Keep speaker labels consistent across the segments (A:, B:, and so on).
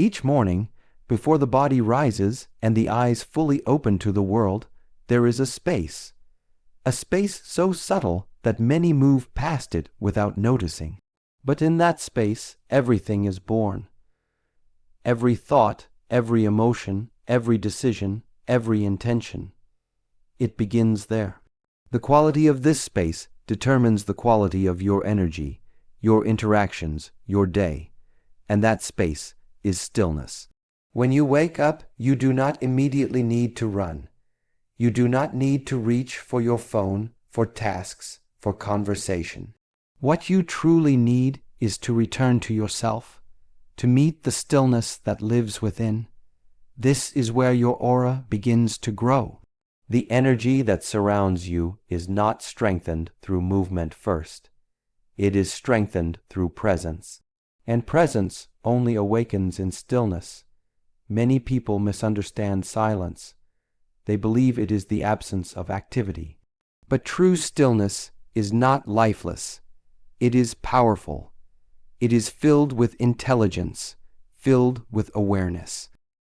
A: Each morning, before the body rises and the eyes fully open to the world, there is a space so subtle that many move past it without noticing. But in that space, everything is born. Every thought, every emotion, every decision, every intention. It begins there. The quality of this space determines the quality of your energy, your interactions, your day, and that space is stillness. When you wake up, you do not immediately need to run. You do not need to reach for your phone, for tasks, for conversation. What you truly need is to return to yourself, to meet the stillness that lives within. This is where your aura begins to grow. The energy that surrounds you is not strengthened through movement first. It is strengthened through presence. And presence only awakens in stillness. Many people misunderstand silence. They believe it is the absence of activity. But true stillness is not lifeless. It is powerful. It is filled with intelligence, filled with awareness.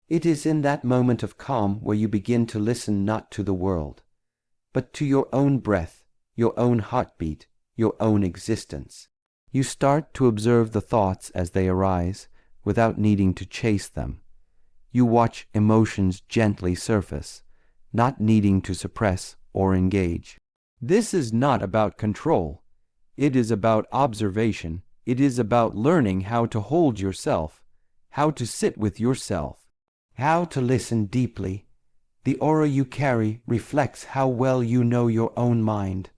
A: It is in that moment of calm where you begin to listen not to the world, but to your own breath, your own heartbeat, your own existence. You start to observe the thoughts as they arise without needing to chase them. You watch emotions gently surface, not needing to suppress or engage. This is not about control. It is about observation. It is about learning how to hold yourself, how to sit with yourself, how to listen deeply. The aura you carry reflects how well you know your own mind.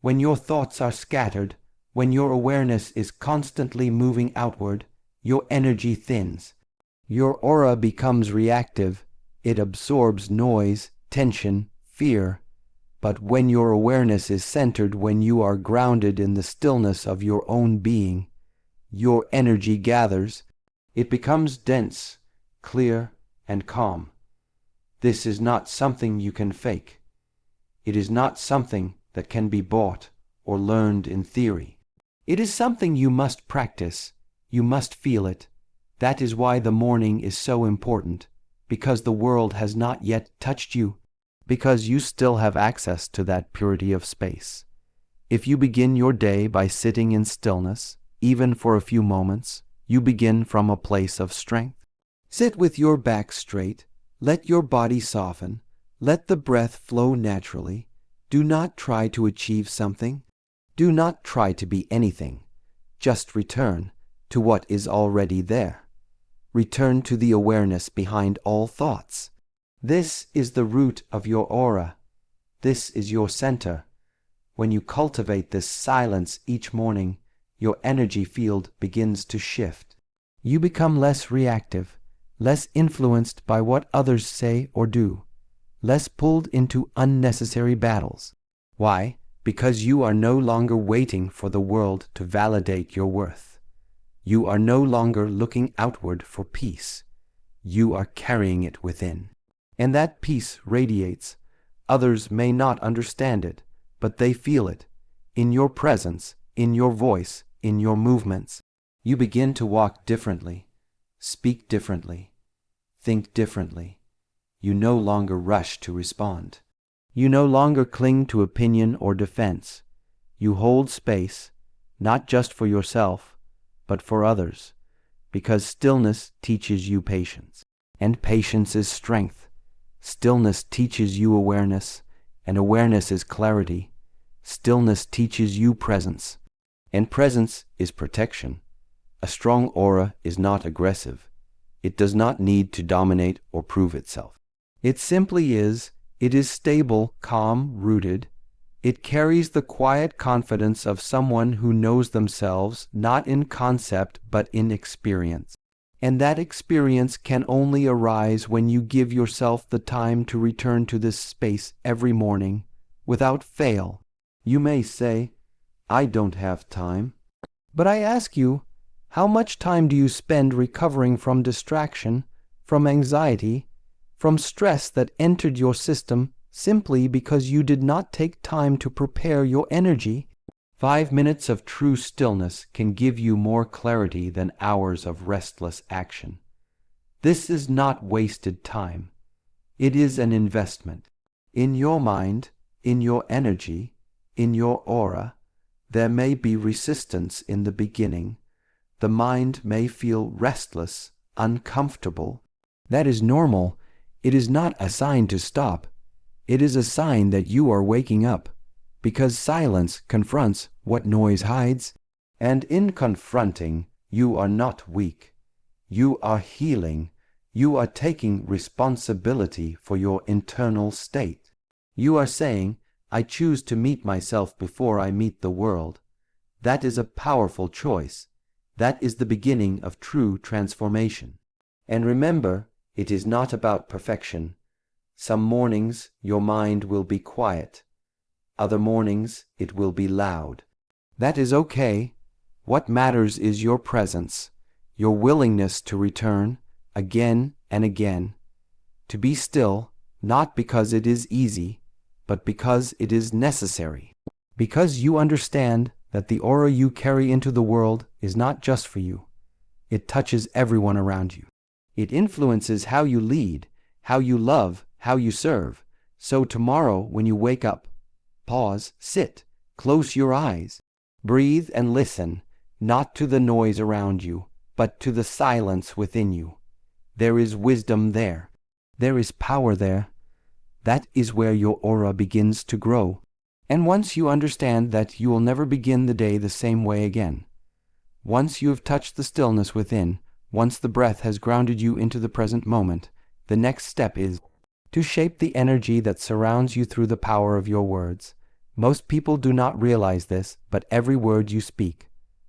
A: When your thoughts are scattered, when your awareness is constantly moving outward, your energy thins. Your aura becomes reactive. It absorbs noise, tension, fear. But when your awareness is centered, when you are grounded in the stillness of your own being, your energy gathers. It becomes dense, clear, and calm. This is not something you can fake. It is not something that can be bought or learned in theory. It is something you must practice. You must feel it. That is why the morning is so important, because the world has not yet touched you, because you still have access to that purity of space. If you begin your day by sitting in stillness, even for a few moments, you begin from a place of strength. Sit with your back straight. Let your body soften. Let the breath flow naturally. Do not try to achieve something. Do not try to be anything. Just return to what is already there. Return to the awareness behind all thoughts. This is the root of your aura. This is your center. When you cultivate this silence each morning, your energy field begins to shift. You become less reactive, less influenced by what others say or do, less pulled into unnecessary battles. Why? Because you are no longer waiting for the world to validate your worth. You are no longer looking outward for peace. You are carrying it within. And that peace radiates. Others may not understand it, but they feel it. In your presence, in your voice, in your movements. You begin to walk differently, speak differently, think differently. You no longer rush to respond. You no longer cling to opinion or defense. You hold space, not just for yourself, but for others, because stillness teaches you patience, and patience is strength. Stillness teaches you awareness, and awareness is clarity. Stillness teaches you presence, and presence is protection. A strong aura is not aggressive. It does not need to dominate or prove itself. It simply is. It is stable, calm, rooted. It carries the quiet confidence of someone who knows themselves not in concept but in experience. And that experience can only arise when you give yourself the time to return to this space every morning, without fail. You may say, "I don't have time." But I ask you, how much time do you spend recovering from distraction, from anxiety, from stress that entered your system simply because you did not take time to prepare your energy? 5 minutes of true stillness can give you more clarity than hours of restless action. This is not wasted time. It is an investment. In your mind, in your energy, in your aura, there may be resistance in the beginning. The mind may feel restless, uncomfortable. That is normal. It is not a sign to stop. It is a sign that you are waking up, because silence confronts what noise hides. And in confronting, you are not weak. You are healing. You are taking responsibility for your internal state. You are saying, I choose to meet myself before I meet the world. That is a powerful choice. That is the beginning of true transformation. And remember, it is not about perfection. Some mornings your mind will be quiet. Other mornings it will be loud. That is okay. What matters is your presence, your willingness to return again and again, to be still, not because it is easy, but because it is necessary. Because you understand that the aura you carry into the world is not just for you. It touches everyone around you. It influences how you lead, how you love, how you serve. So tomorrow when you wake up, pause, sit, close your eyes, breathe and listen, not to the noise around you, but to the silence within you. There is wisdom there. There is power there. That is where your aura begins to grow. And once you understand that you will never begin the day the same way again, once you have touched the stillness within, once the breath has grounded you into the present moment, the next step is to shape the energy that surrounds you through the power of your words. Most people do not realize this, but every word you speak,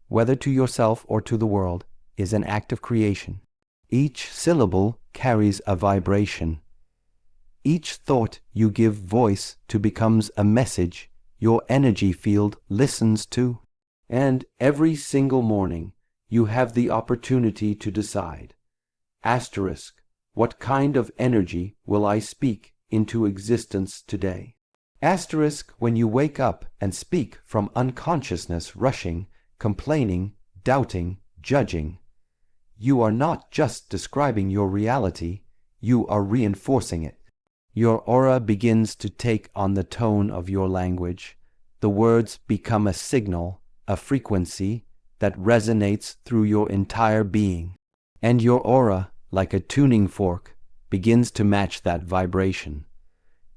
A: whether to yourself or to the world, is an act of creation. Each syllable carries a vibration. Each thought you give voice to becomes a message your energy field listens to. And every single morning, you have the opportunity to decide. Asterisk, what kind of energy will I speak into existence today? Asterisk, when you wake up and speak from unconsciousness, rushing, complaining, doubting, judging, you are not just describing your reality, you are reinforcing it. Your aura begins to take on the tone of your language. The words become a signal, a frequency that resonates through your entire being. And your aura, like a tuning fork, begins to match that vibration.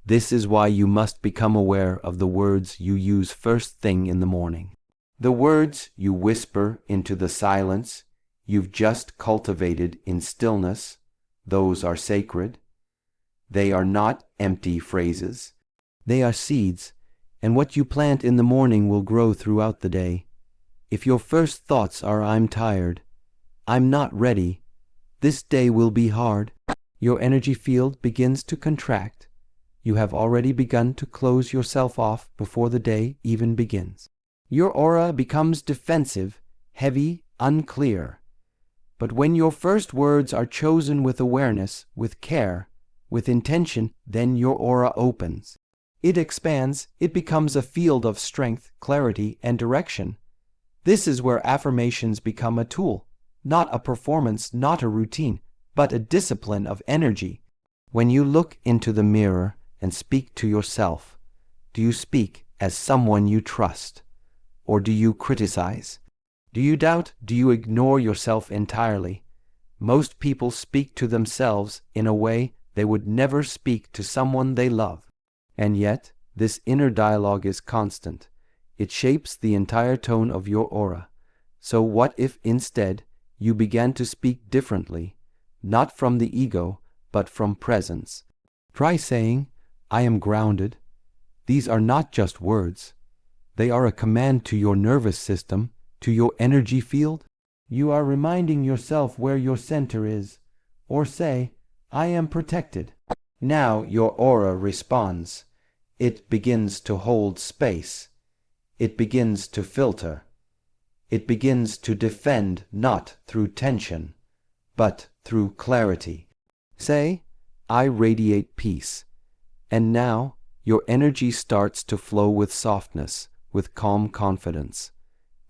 A: This is why you must become aware of the words you use first thing in the morning. The words you whisper into the silence you've just cultivated in stillness, those are sacred. They are not empty phrases. They are seeds, and what you plant in the morning will grow throughout the day. If your first thoughts are I'm tired, I'm not ready, this day will be hard, your energy field begins to contract. You have already begun to close yourself off before the day even begins. Your aura becomes defensive, heavy, unclear. But when your first words are chosen with awareness, with care, with intention, then your aura opens. It expands, it becomes a field of strength, clarity, and direction. This is where affirmations become a tool, not a performance, not a routine, but a discipline of energy. When you look into the mirror and speak to yourself, do you speak as someone you trust, or do you criticize? Do you doubt? Do you ignore yourself entirely? Most people speak to themselves in a way they would never speak to someone they love. And yet, this inner dialogue is constant. It shapes the entire tone of your aura. So what if instead you began to speak differently, not from the ego, but from presence? Try saying, I am grounded. These are not just words. They are a command to your nervous system, to your energy field. You are reminding yourself where your center is. Or say, I am protected. Now your aura responds. It begins to hold space. It begins to filter. It begins to defend not through tension, but through clarity. Say, I radiate peace. And now your energy starts to flow with softness, with calm confidence.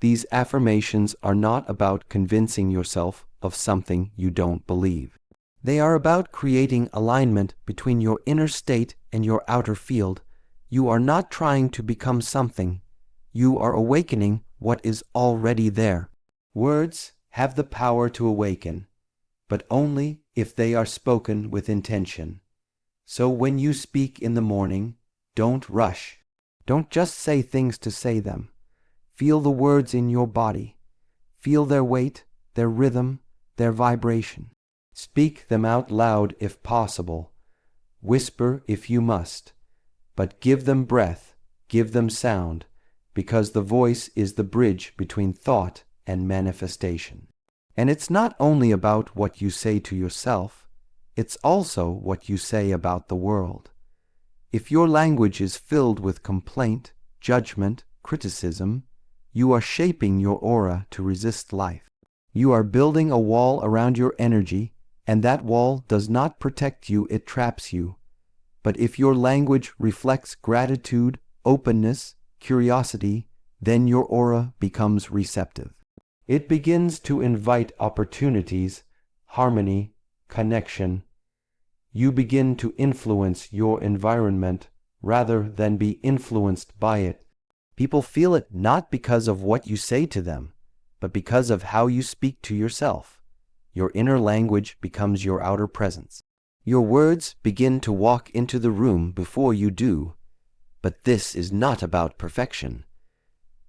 A: These affirmations are not about convincing yourself of something you don't believe. They are about creating alignment between your inner state and your outer field. You are not trying to become something. You are awakening what is already there. Words have the power to awaken, but only if they are spoken with intention. So when you speak in the morning, don't rush. Don't just say things to say them. Feel the words in your body. Feel their weight, their rhythm, their vibration. Speak them out loud if possible. Whisper if you must. But give them breath, give them sound, because the voice is the bridge between thought and manifestation. And it's not only about what you say to yourself, it's also what you say about the world. If your language is filled with complaint, judgment, criticism, you are shaping your aura to resist life. You are building a wall around your energy, and that wall does not protect you, it traps you. But if your language reflects gratitude, openness, curiosity, then your aura becomes receptive. It begins to invite opportunities, harmony, connection. You begin to influence your environment rather than be influenced by it. People feel it not because of what you say to them, but because of how you speak to yourself. Your inner language becomes your outer presence. Your words begin to walk into the room before you do. But this is not about perfection.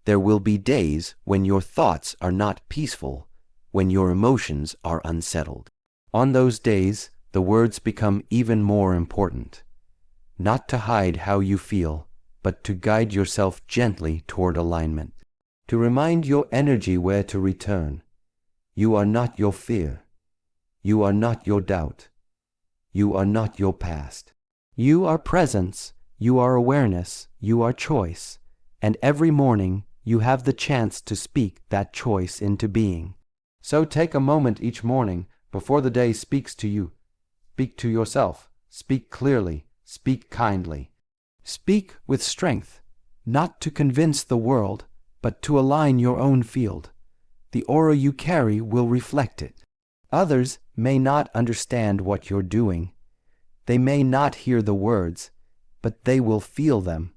A: There will be days when your thoughts are not peaceful, when your emotions are unsettled. On those days, the words become even more important. Not to hide how you feel, but to guide yourself gently toward alignment. To remind your energy where to return. You are not your fear. You are not your doubt. You are not your past. You are presence. You are awareness. You are choice. And every morning, you have the chance to speak that choice into being. So take a moment each morning before the day speaks to you. Speak to yourself. Speak clearly. Speak kindly. Speak with strength, not to convince the world, but to align your own field. The aura you carry will reflect it. Others may not understand what you're doing. They may not hear the words, but they will feel them.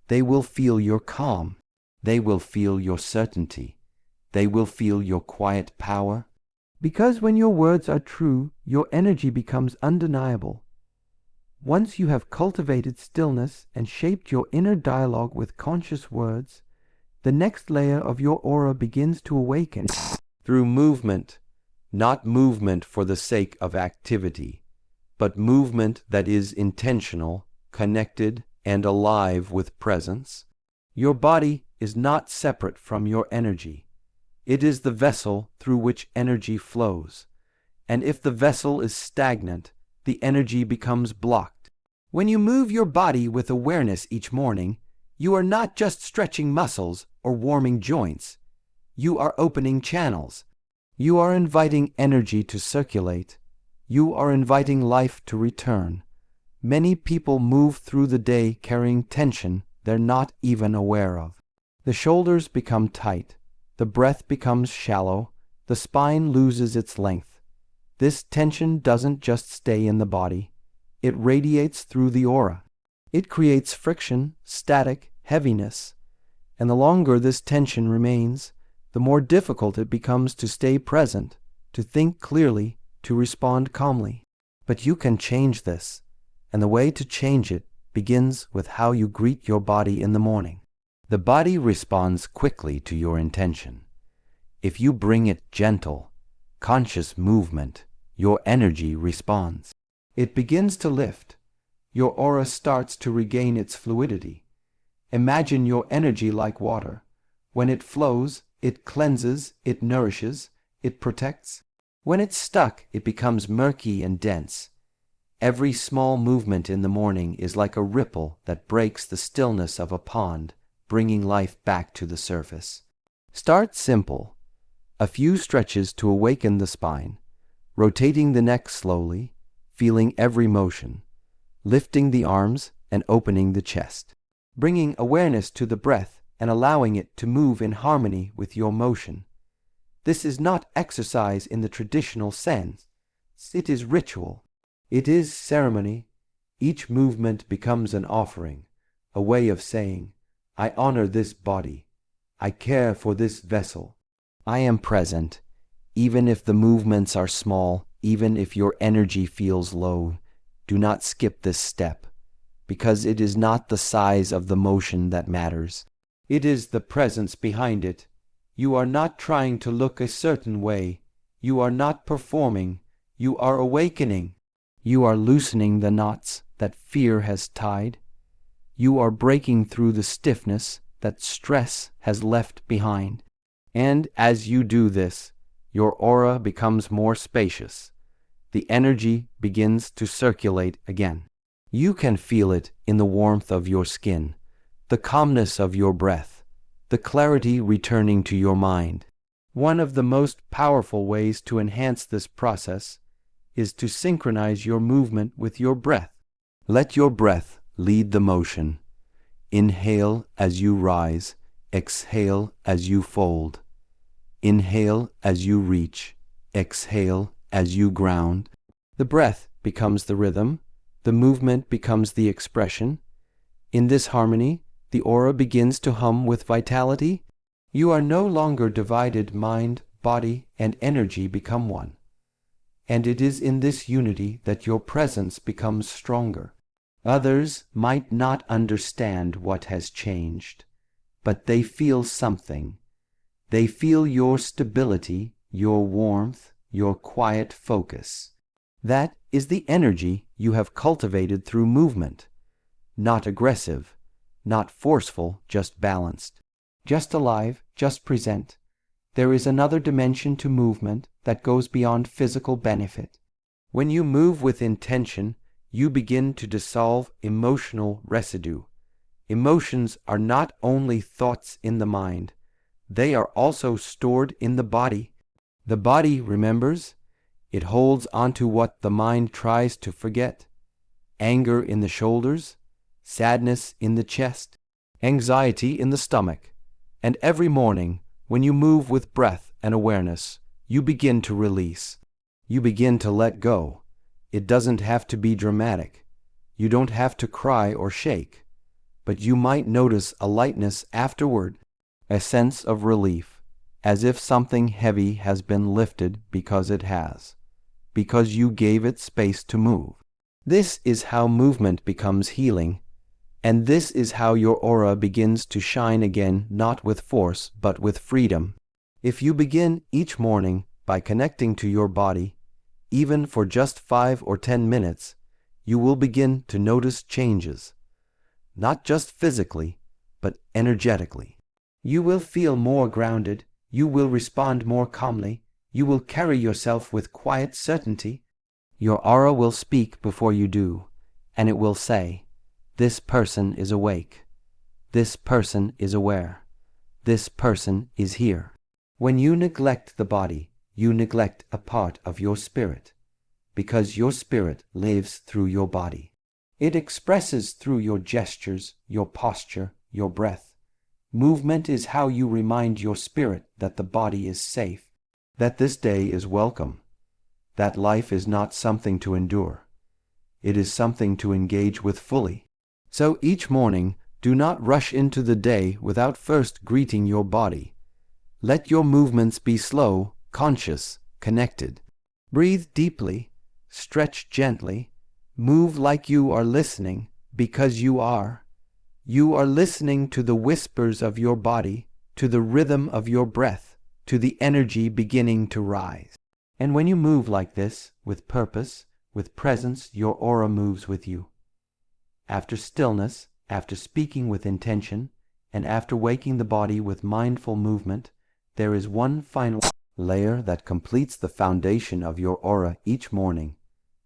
A: They will feel your calm. They will feel your certainty. They will feel your quiet power. Because when your words are true, your energy becomes undeniable. Once you have cultivated stillness and shaped your inner dialogue with conscious words, the next layer of your aura begins to awaken. Through movement, not movement for the sake of activity, but movement that is intentional, connected, and alive with presence. Your body is not separate from your energy. It is the vessel through which energy flows. And if the vessel is stagnant, the energy becomes blocked. When you move your body with awareness each morning, you are not just stretching muscles or warming joints. You are opening channels. You are inviting energy to circulate. You are inviting life to return. Many people move through the day carrying tension they're not even aware of. The shoulders become tight. The breath becomes shallow. The spine loses its length. This tension doesn't just stay in the body. It radiates through the aura. It creates friction, static, heaviness. And the longer this tension remains, the more difficult it becomes to stay present, to think clearly, to respond calmly. But you can change this, and the way to change it begins with how you greet your body in the morning. The body responds quickly to your intention. If you bring it gentle, conscious movement, your energy responds. It begins to lift. Your aura starts to regain its fluidity. Imagine your energy like water. When it flows, it cleanses, it nourishes, it protects. When it's stuck, it becomes murky and dense. Every small movement in the morning is like a ripple that breaks the stillness of a pond, bringing life back to the surface. Start simple. A few stretches to awaken the spine, rotating the neck slowly, feeling every motion, lifting the arms and opening the chest, bringing awareness to the breath and allowing it to move in harmony with your motion. This is not exercise in the traditional sense. It is ritual. It is ceremony. Each movement becomes an offering, a way of saying, I honor this body. I care for this vessel. I am present. Even if the movements are small, even if your energy feels low, do not skip this step, because it is not the size of the motion that matters. It is the presence behind it. You are not trying to look a certain way. You are not performing. You are awakening. You are loosening the knots that fear has tied. You are breaking through the stiffness that stress has left behind. And as you do this, your aura becomes more spacious. The energy begins to circulate again. You can feel it in the warmth of your skin, the calmness of your breath, the clarity returning to your mind. One of the most powerful ways to enhance this process is to synchronize your movement with your breath. Let your breath lead the motion. Inhale as you rise, exhale as you fold. Inhale as you reach, exhale as you ground. The breath becomes the rhythm, the movement becomes the expression. In this harmony, the aura begins to hum with vitality. You are no longer divided. Mind, body, and energy become one. And it is in this unity that your presence becomes stronger. Others might not understand what has changed, but they feel something. They feel your stability, your warmth, your quiet focus. That is the energy you have cultivated through movement. Not aggressive, not forceful, just balanced. Just alive, just present. There is another dimension to movement that goes beyond physical benefit. When you move with intention, you begin to dissolve emotional residue. Emotions are not only thoughts in the mind. They are also stored in the body. The body remembers. It holds onto what the mind tries to forget. Anger in the shoulders, sadness in the chest, anxiety in the stomach. And every morning, when you move with breath and awareness, you begin to release. You begin to let go. It doesn't have to be dramatic. You don't have to cry or shake. But you might notice a lightness afterward. A sense of relief, as if something heavy has been lifted because it has, because you gave it space to move. This is how movement becomes healing, and this is how your aura begins to shine again, not with force, but with freedom. If you begin each morning by connecting to your body, even for just 5 or 10 minutes, you will begin to notice changes, not just physically, but energetically. You will feel more grounded, you will respond more calmly, you will carry yourself with quiet certainty. Your aura will speak before you do, and it will say, this person is awake, this person is aware, this person is here. When you neglect the body, you neglect a part of your spirit, because your spirit lives through your body. It expresses through your gestures, your posture, your breath. Movement is how you remind your spirit that the body is safe, that this day is welcome, that life is not something to endure. It is something to engage with fully. So each morning, do not rush into the day without first greeting your body. Let your movements be slow, conscious, connected. Breathe deeply, stretch gently, move like you are listening, because you are. You are listening to the whispers of your body, to the rhythm of your breath, to the energy beginning to rise. And when you move like this, with purpose, with presence, your aura moves with you. After stillness, after speaking with intention, and after waking the body with mindful movement, there is one final layer that completes the foundation of your aura each morning: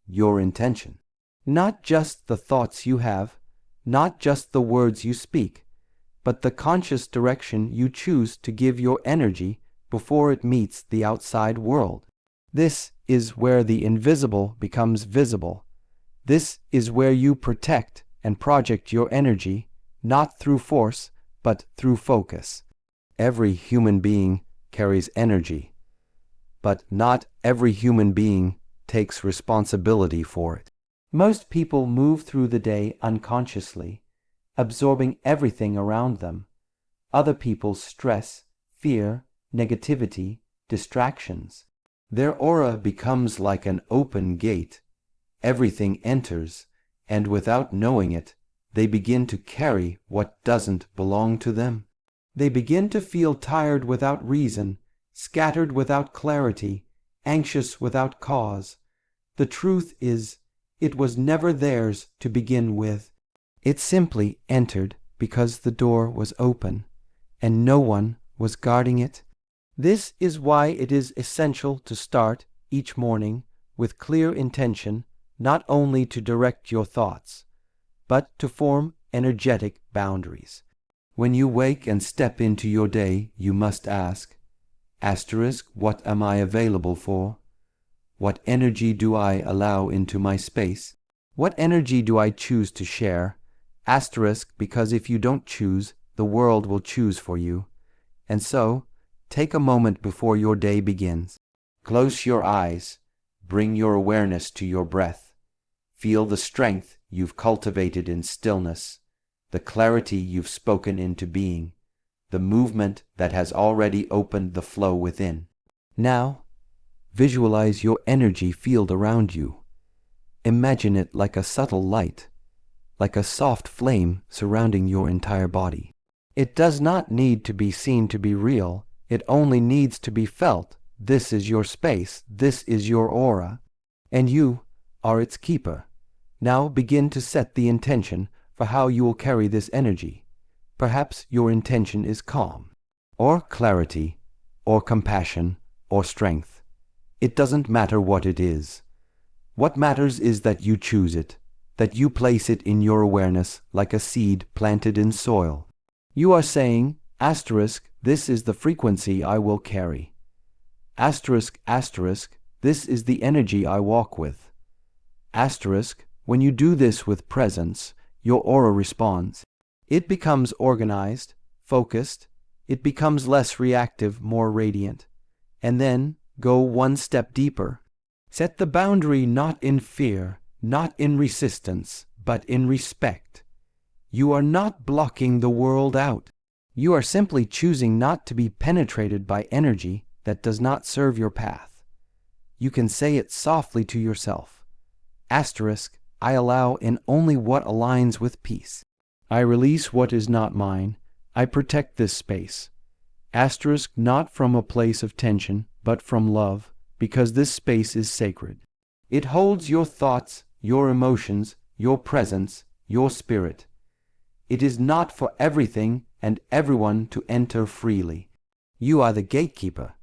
A: your intention. Not just the thoughts you have, not just the words you speak, but the conscious direction you choose to give your energy before it meets the outside world. This is where the invisible becomes visible. This is where you protect and project your energy, not through force, but through focus. Every human being carries energy, but not every human being takes responsibility for it. Most people move through the day unconsciously, absorbing everything around them. Other people's stress, fear, negativity, distractions. Their aura becomes like an open gate. Everything enters, and without knowing it, they begin to carry what doesn't belong to them. They begin to feel tired without reason, scattered without clarity, anxious without cause. The truth is, it was never theirs to begin with. It simply entered because the door was open, and no one was guarding it. This is why it is essential to start each morning with clear intention, not only to direct your thoughts, but to form energetic boundaries. When you wake and step into your day, you must ask, what am I available for? What energy do I allow into my space? What energy do I choose to share? Because if you don't choose, the world will choose for you. And so, take a moment before your day begins. Close your eyes. Bring your awareness to your breath. Feel the strength you've cultivated in stillness, the clarity you've spoken into being, the movement that has already opened the flow within. Now, visualize your energy field around you. Imagine it like a subtle light, like a soft flame surrounding your entire body. It does not need to be seen to be real. It only needs to be felt. This is your space. This is your aura. And you are its keeper. Now begin to set the intention for how you will carry this energy. Perhaps your intention is calm, or clarity, or compassion, or strength. It doesn't matter what it is. What matters is that you choose it, that you place it in your awareness like a seed planted in soil. You are saying, this is the frequency I will carry. This is the energy I walk with. When you do this with presence, your aura responds. It becomes organized, focused. It becomes less reactive, more radiant. And then go one step deeper. Set the boundary not in fear, not in resistance, but in respect. You are not blocking the world out. You are simply choosing not to be penetrated by energy that does not serve your path. You can say it softly to yourself. I allow in only what aligns with peace. I release what is not mine. I protect this space. Not from a place of tension, but from love, because this space is sacred. It holds your thoughts, your emotions, your presence, your spirit. It is not for everything and everyone to enter freely. You are the gatekeeper.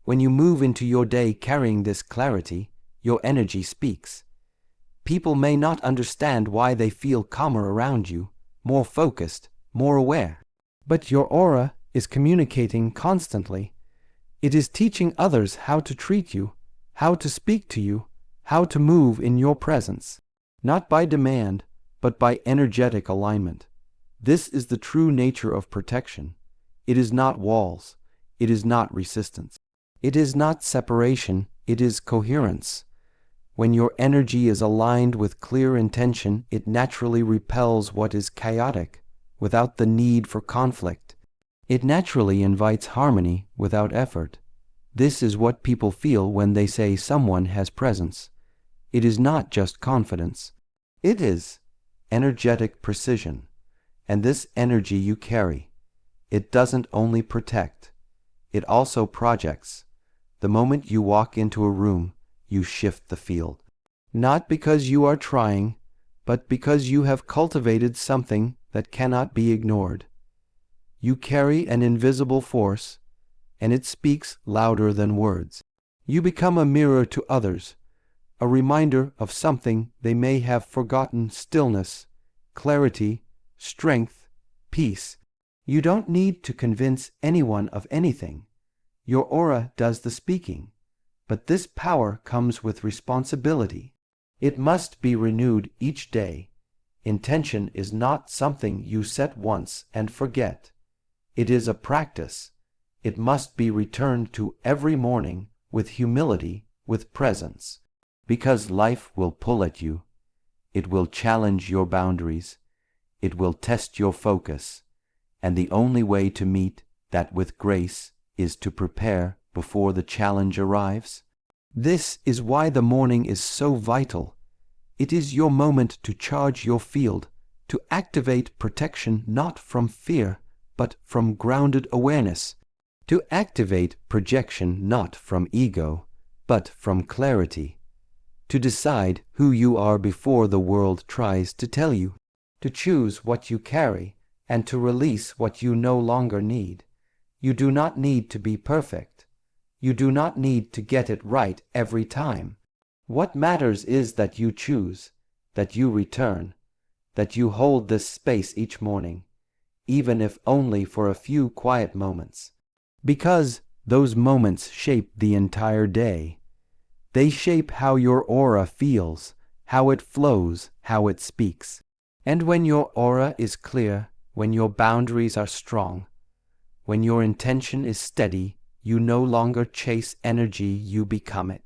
A: When you move into your day carrying this clarity, your energy speaks. People may not understand why they feel calmer around you, more focused, more aware. But your aura is communicating constantly. It is teaching others how to treat you, how to speak to you, how to move in your presence. Not by demand, but by energetic alignment. This is the true nature of protection. It is not walls. It is not resistance. It is not separation. It is coherence. When your energy is aligned with clear intention, it naturally repels what is chaotic, without the need for conflict. It naturally invites harmony without effort. This is what people feel when they say someone has presence. It is not just confidence. It is energetic precision. And this energy you carry, it doesn't only protect, it also projects. The moment you walk into a room, you shift the field. Not because you are trying, but because you have cultivated something that cannot be ignored. You carry an invisible force, and it speaks louder than words. You become a mirror to others, a reminder of something they may have forgotten: stillness, clarity, strength, peace. You don't need to convince anyone of anything. Your aura does the speaking. But this power comes with responsibility. It must be renewed each day. Intention is not something you set once and forget. It is a practice. It must be returned to every morning with humility, with presence. Because life will pull at you. It will challenge your boundaries. It will test your focus. And the only way to meet that with grace is to prepare before the challenge arrives. This is why the morning is so vital. It is your moment to charge your field, to activate protection not from fear, but from grounded awareness, to activate projection not from ego, but from clarity, to decide who you are before the world tries to tell you, to choose what you carry, and to release what you no longer need. You do not need to be perfect. You do not need to get it right every time. What matters is that you choose, that you return, that you hold this space each morning, even if only for a few quiet moments. Because those moments shape the entire day. They shape how your aura feels, how it flows, how it speaks. And when your aura is clear, when your boundaries are strong, when your intention is steady, you no longer chase energy, you become it.